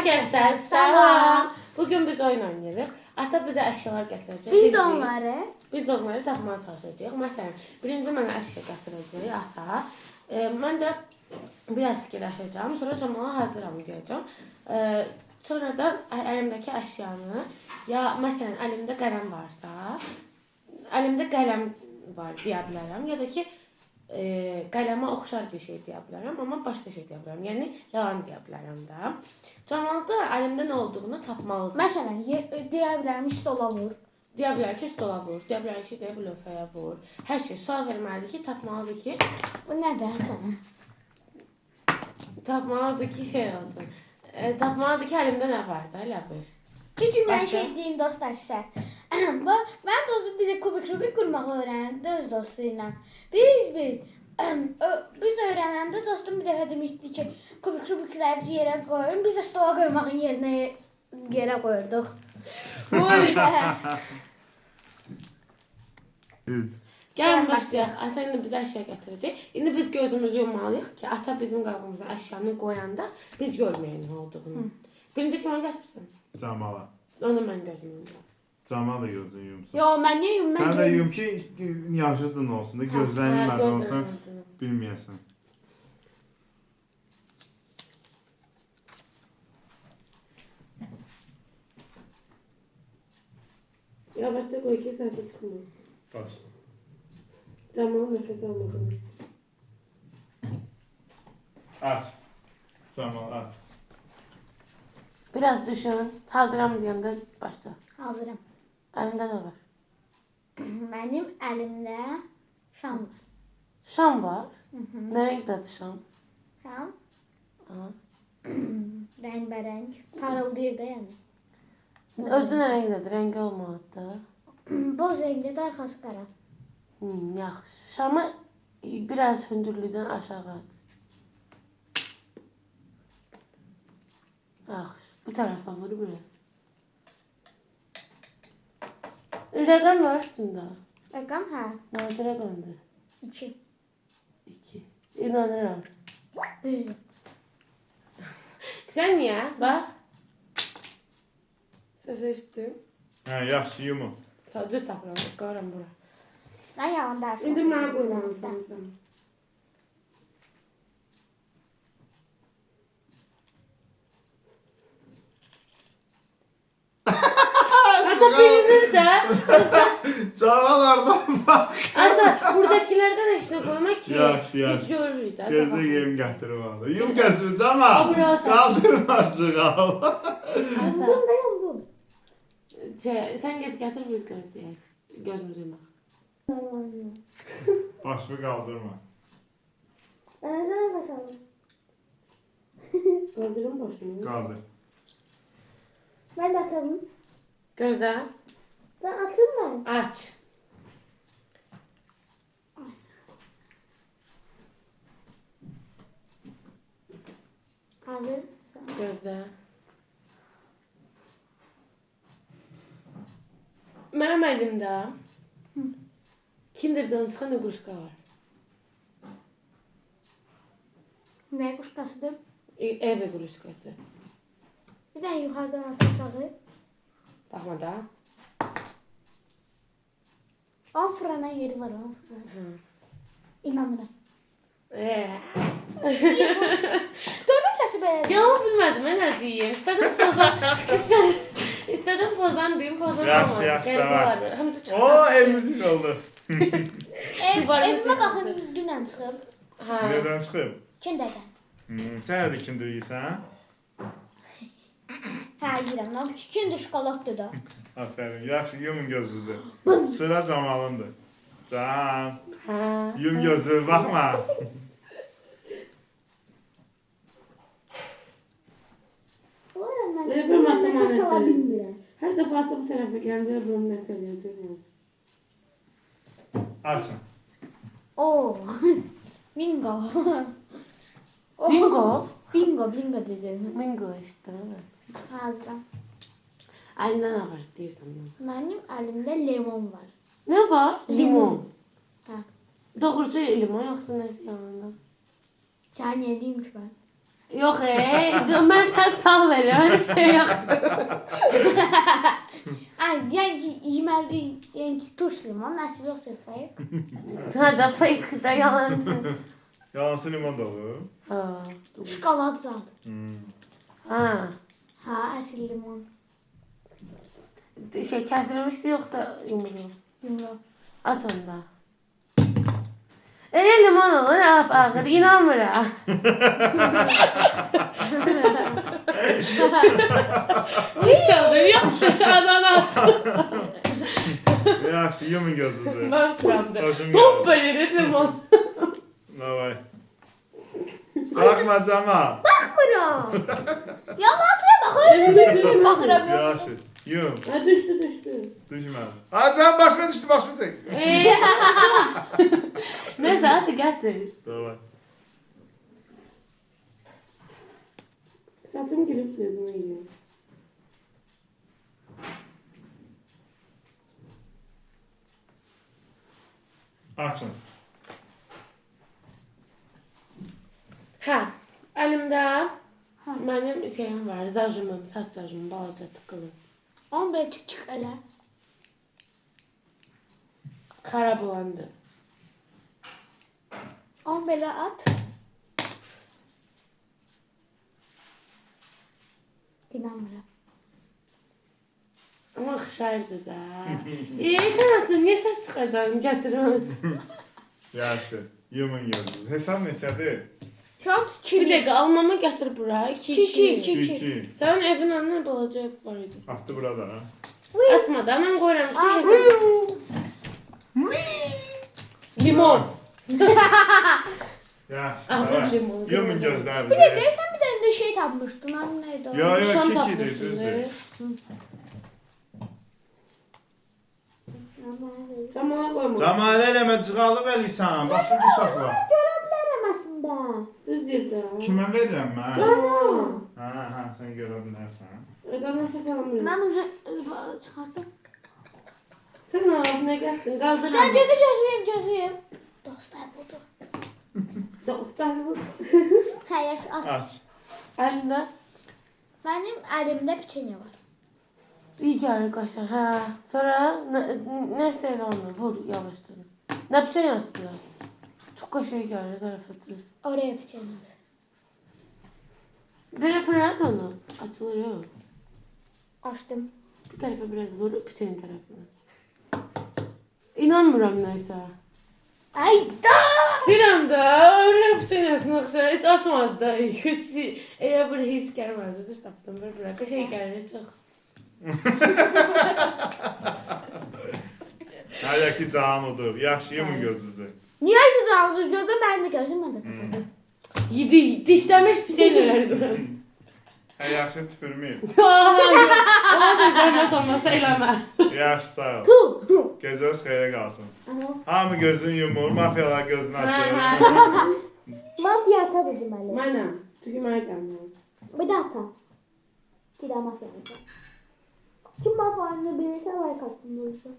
Arkadaşlar salam. Bugün biz oyun oynayırıq. Ata bizə əşyalar gətirəcək. Biz də onları tapmağa çalışacağıq. Məsələn, birinci mənə əşya gətirəcək ata. Mən də biraz fikirləşəcəm. Sonra cəmağa hazıram deyəcəm. Sonra da əlimdəki əşyanı ya məsələn əlimdə qələm varsa, əlimdə qələm var deyə bilərəm ya da ki qələmə oxşar bir şey deyə bilərəm, amma başqa şey deyə bilərəm. Yəni yalan deyə bilərəm də. Camal da əlimdə nə olduğunu tapmalıdır. Məsələn, deyə bilərəm stola vur. Deyə bilər ki, stola vur, deyə bilər ki, lövhəyə vur. Hər şey sual verməlidir ki, tapmalıdır ki, Bu nədir? tapmalıdır ki, şey olsun. Tapmalıdır ki, əlimdə nə var da, elə bil. Çünki mən Başqa? şey deyim dostlar sizə. Mən dostum bizə kubik qurmağı öyrənirdi öz dostu ilə. Biz öyrənəndə dostum bir dəfə demişdi ki, kubikləri biz yerə qoyun. Biz də stola qoymağın yerinə yerə qoyurduq. Gəlin başlayaq. Ata indi bizə əşya gətirəcək. İndi biz gözümüzü yummalıyıq ki, ata bizim qabımıza əşyanı qoyanda biz görməyək nə olduğunu. Birinci kimə gətirsin? Camala. Onu mən gözümü yummalıyım. Camal da gözünü yumsun. Yo, mən niyə yum? Sən də yum ki, yaşıdın olsun da, gözlərin mədə olsun, bilməyəsən. Yavaşda qoy ki, səsi çıxmıyor. Başla. Camalın nəfəs almadığını. Aç. Camal, aç. Biraz düşün. Hazıram deyəndə başla. Hazıram. Əlində nə var? Mənim əlimdə şam var. Şam var. Nə rəngdədir şam? Şam Aha. rəngbərəng, parıldayır da yəni. Özü nə rəngdədir? Rəngi olmalıdır. Boz rəngdədir, arxası qara. Yaxşı. Şamı biraz hündürlükdən aşağı at. Yaxşı. Bu tərəfə vur biraz. Rəqəm var üstündə. Rəqəm hə, Hansı rəqəmdir? 2. 2. İnanıram. Düzdür. Sən niyə? Bax. Səs eşitdin. Hə, yaxşı, yumu. Düz tapıram. Qoyuram bura. Mən yalan dərsim. İndi mənə qoymalısan. Ata bilinir də. Camal oradan bak. Ata buradakilərdən heç nə qoyma ki. Yaxşı, Biz yaxşı. görürük də. Gözdə yem gətirim aldı. Yum gözünü Camal. O, biraz Kaldırma azıcık al. Ata. Dayandım. Sən gətir biz gözləyək. Gözümüzü yumaq. Başımı kaldırma. Ben sana nefes aldım. Qaldırın başını. Kaldır. Ben de atalım. Gözlə. Ben atayım mı? Aç. Hazır. Gözlə. Mənim əlimdə Kinderdən çıxan iqruşka var. Ne kuşkasıdır? Ev iqruşkası. Bir tane yukarıdan aşağı. Baxma da. On fırlanan yeri var on fırlanan. İnanırım. Gördün sesi be. Yalan bilmədim, mən nə deyim. İstədim pozan deyim, pozan Yaxşı, olmadı. yaxşı, Qəribə var. var. Həmişə çox O evimizin oldu. Evime bakın dünden çıkıp. Ha. Nereden çıkıp? Kinderden. Sen de kindir yiysen. Ha yiyirəm lan. Kinder şokoladdır da. Aferin. Yaxşı, yumun gözünüzü. Sıra Camalındır. Can. Ha. Yum gözü, bakma. Bu arada Öyle ben bir matematik nefes söylüyor. alabilmirəm. Hər dəfə atı bu tərəfə gələndə bunu məsələyəcəm. Açın. Oo. Bingo. Oh. Bingo. Bingo dedi. Bingo işte. Hazıram. Əlində nə var deyirsən bunu? Mənim əlimdə limon var. Nə var? Limon. Hə. Doğrucu limon yoxsa nəsə yanında? Sən yediyim ki ben. Yox, mən sən sağ verirəm, öyle şey yoxdur. Ay, yəni yeməli, yəni turş limon, əsl yoxsa fake. Hə də fake da yalancı. Yalancı limon da olur. Ha. Şokolad zad. Ha. Ha, əsl limon. Şey kəsilmişdi yoxsa yumru? Yumru. At onda. Elə limon olur, ağır, inanmıram. İnanmıram, yox, ananas. Yaxşı, yumun gözünüzü. Mən sıramda. Başım Top gəldi. verir limon. Davay. Baxma Camal. Baxmıram. Yalancıya baxıram. Baxıram. Yaxşı. Yum. Ha, düşdü. Düşmədi. Ha, Can başına düşdü, başına çək. Neyse, hadi gətir. Davay. Saçım gülüb gözümə yiyor. Açın. Hə, əlimdə mənim şeyim var, zajımım, saç zajımım, balaca tıqılı. Onu belə çık elə. Xarab olandı. Onu belə at. İnanmıram. Ama xışardı da. Sen atın, niye ses çıxardın, gətirməsin? Yaxşı. Yumun gözünüzü. Hesab neçədir? Şu an Bir dəqiqə, almamı gətir bura. 2. 2-2. Sənin evin önündə balaca ev var idi. Atdı burada ha. Atma da, mən qoyuram ki, hesab. Limon. Yaxşı. Ağır davay. limon. Yumun Bir gözlərinizi. de sen bir tane de şey tapmıştın. Hani neydi o? Yo, Şam kikidir, tapmışsın. düzdür. Tamam, qoyma. Camal eləmə, cığalıq eləyirsən. Başını saxla. Görebilirim aslında. Düz deyir də. Kimə verirəm mən? Tamam. Ha, sən görə bilərsən. Ödən nəfəs alamıyorum. Ben ucu çıkarttım. Sən ağzına gəldin, qaldır. Can gözlüyüm. Dostlar budur. Dostlar bu. Hayır aç. Aç. Əlində. Benim elimde peçenye var. İyi gəlir qaşa. Hə. Sonra nəsə elə onu vur yavaşdan. Nə biçən yazdı? Çox qaşa gəlir zarafatı. Oraya peçenye var. Belə fırlat onu. Açılır ya. Açtım. Bu tərəfə biraz vur, bütün tərəfinə. İnanmıram nəysə. Ay da! Deyirəm də, oraya biçən yazın oxşar. Heç açmadı da. Heç elə bir his gəlmədi. Düz tapdım. Bura qaşa gəlir çox. Hələ ki can odur. Yaxşı, yumun gözünüzü. Niye acıdı aldın gözüm? Ben de gözüm ben de kapadım. Yedi, dişləmiş bir şey nelərdir. Hə, yaxşı tüpürməyib. Ona da zəhmət olmasa eləmə. Yaxşı, sağ ol. Tu. Gecəniz xeyrə qalsın. Ama Hamı gözünü yumur, mafiyalar gözünü açır. mafya ata dedim öyle. Mənəm. Çünki mənə gəlməyəm. Bir daha ata. Bir daha mafya ata. Kim mafyanı bilirse like atsın bu işe.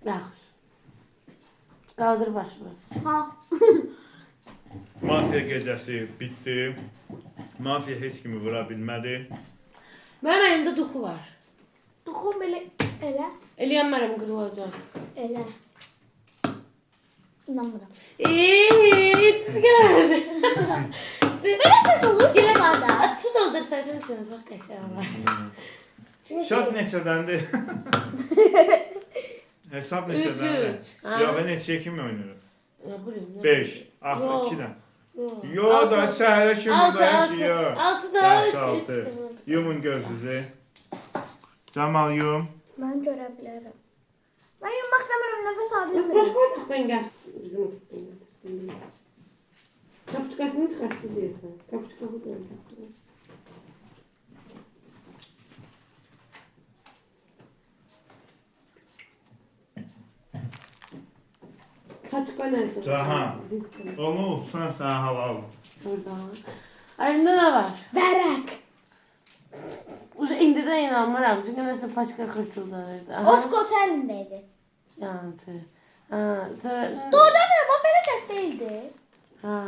Yaxşı. Qaldır başımı. Ha. Mafiya gecəsi bitdi. Mafiya heç kimi vura bilmədi. Mənim əlimdə duxu var. Dokun böyle ele. Eləyənmərəm, qırılacaq. Ele. İnanmıram. Tuz gəldi. Böyle ses olur ki bana. Su doldursaydın üçün çox qəşəng olar. Şat neçədəndir? Hesab neçədəndir? Üç, üç. Ha. Yox, mən neçəyə kimi oynayıram? Nə bileyim. 5. Ah, Yox. 2-dən. Yox. Yox da səhərə kimi buradayım ki, yox. 6-da Yaxşı, 3. 6. Yumun gözünüzü. Camal yum. Ben görebilirim. Ben yummak istemiyorum nefes alıyorum. Başqa otaqdan gəl. Bizim otaqdan gəl. Kapçukasını çıxartdı deyirsən. Kapçukası deyirsən. Kapçuka nerede? Cahan. Bizdə. Onu olsan sən halal. Buradan. Əlində nə var? Verek. İndi də inanmıram. Çünki nəsə paçka xırçıldanırdı. Oskot elindeydi. Yancı. Ha, sonra... Doğrudan da bak belə səs deyildi. Ha.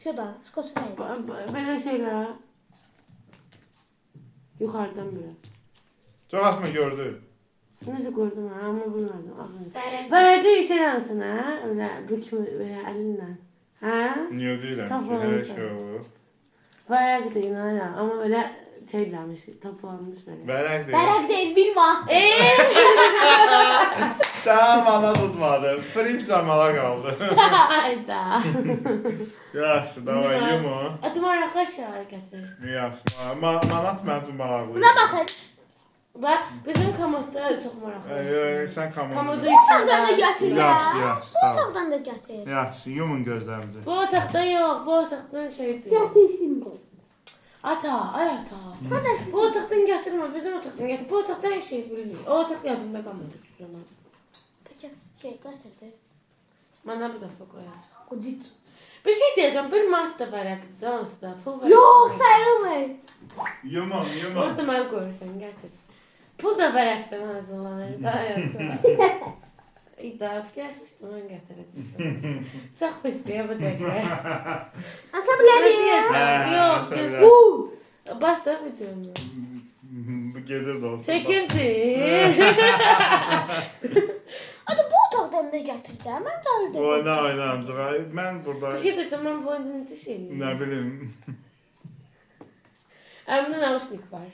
Şu da, Skoçya'ydı. Böyle şeyler. Yukarıdan biraz. Çox asma gördü. Nasıl gördüm ha ama bulmadım. Verdiği şey alsın ha. Öyle bükme böyle elinden. Ha? Niyə deyirəm ki, Tamam, hər sen. şey olur. Verdi de inanla ama böyle şeylermiş, toplanmış böyle. Vərəq deyir. Bərək deyil, bilmə. Sən bana tutmadı. Friz camala qaldı. Hayda. Yaxşı, davay yumu. Atım arkadaşlar getir. Yaxşı. Manat mən üçün maraqlı. Buna baxın. Bak bizim kamotda çok meraklı. Sən Kamodu komodu. Otaqdan da içinde. götür Yaxşı, ya. yaxşı, Bu sağ ol. otaqdan da götür. Yaxşı, yumun gözlərinizi. Bu otakta yok, bu otaktan şey değil. Götürsün bu. Ata, ay ata. Bu otaktan getirme, bizim otaktan getir. Bu otaktan her şey biliyor. O otak yadımda kalmadı şu zaman. Peki, şey götürdü. Bana bu defa koyacağım. Kucit. Bir şey diyeceğim, bir madde var dansta, pul var. Yok, sayılmır. Yumun, yumun. Olsa ben koyarsan getir. Pul da verekten hazırlanır, daha yapsana. İddia fikirleşmiştim, ben getireceğim. Çok pis diye bu tekrar. Asa Ne bilir ya. diyeceğim? Yok, ata kes. bilər. Başta videomu. Bu gedir dostum. Çekildi. Hadi bu otaqdan da götürəcəm. Mən daldım. Oyna oyna ancaq. Mən burada Bir şey diyeceğim, ben bu oyunun şeyim. nə bilim. Elimde nauşnik var.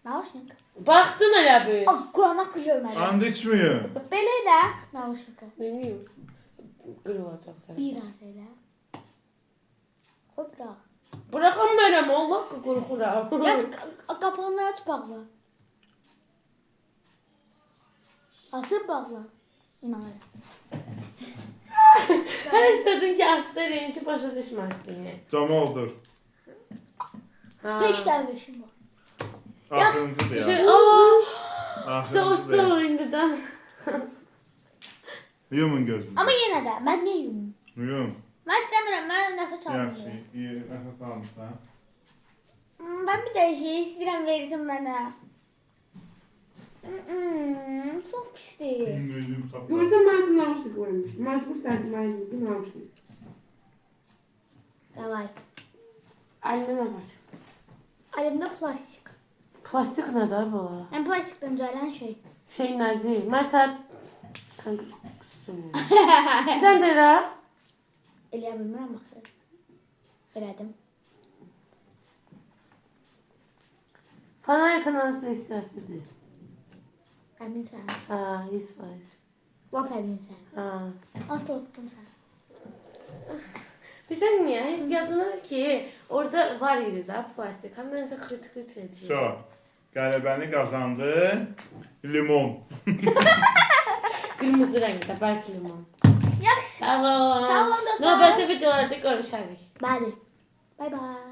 Nauşnik. Baktın hele bir. Ay, Kur'an haqqı görməli. And içmiyor. Belə elə. Nauşnik. Bilmiyorum. Kırılacak sana. Biraz elə. Qoy bırax. Bırakamıyorum, Allah ki korkuram. Ya qapağını aç bağla. Açıb bağla. İnanırım. Her istedin ki astarayım ki başa düşmezsin. Cama oldur. Ha. 5 dənə beşim var. Axırıncıdır Bir ya. şey, aaa. Axırıncıdır. Soğuttu oyunda da. Yumun gözünüzü. Amma yenə də mən niyə yumum? Yum. Mən istəmirəm, mən nəfəs Yaxşı. almıram. Nəfəs almışsan. Mən bir də şey istəyirəm verirsən mənə. Çox pisdir. Gözüm kapalı. Görsen ben de nauşnik varmış. Mecbur sen ben de nauşnik. Davay. Elimde ne var? Əlimdə plastik. Plastik ne da bu? Yəni plastikdən düzələn şey. Şey ne değil. Mesela... Kanka kusum. Bir tane de la. Eləyə bilmirəm axı. Elədim. Fanar kanalısı istersin dedi. Əminsən. Ha, 100%. Lap əminsən. Ha. Asıl tutdum sən. Bizden niye? Hissiyatına ki orada var idi da plastik. Hem de kritik ediyor. So. Qələbəni qazandı. Limon. Kırmızı renkte belki limon. Yaxşı. Sağ olun. Sağ olun dostlar. Növbəti videolarda görüşərik. Bəli. Bay bay.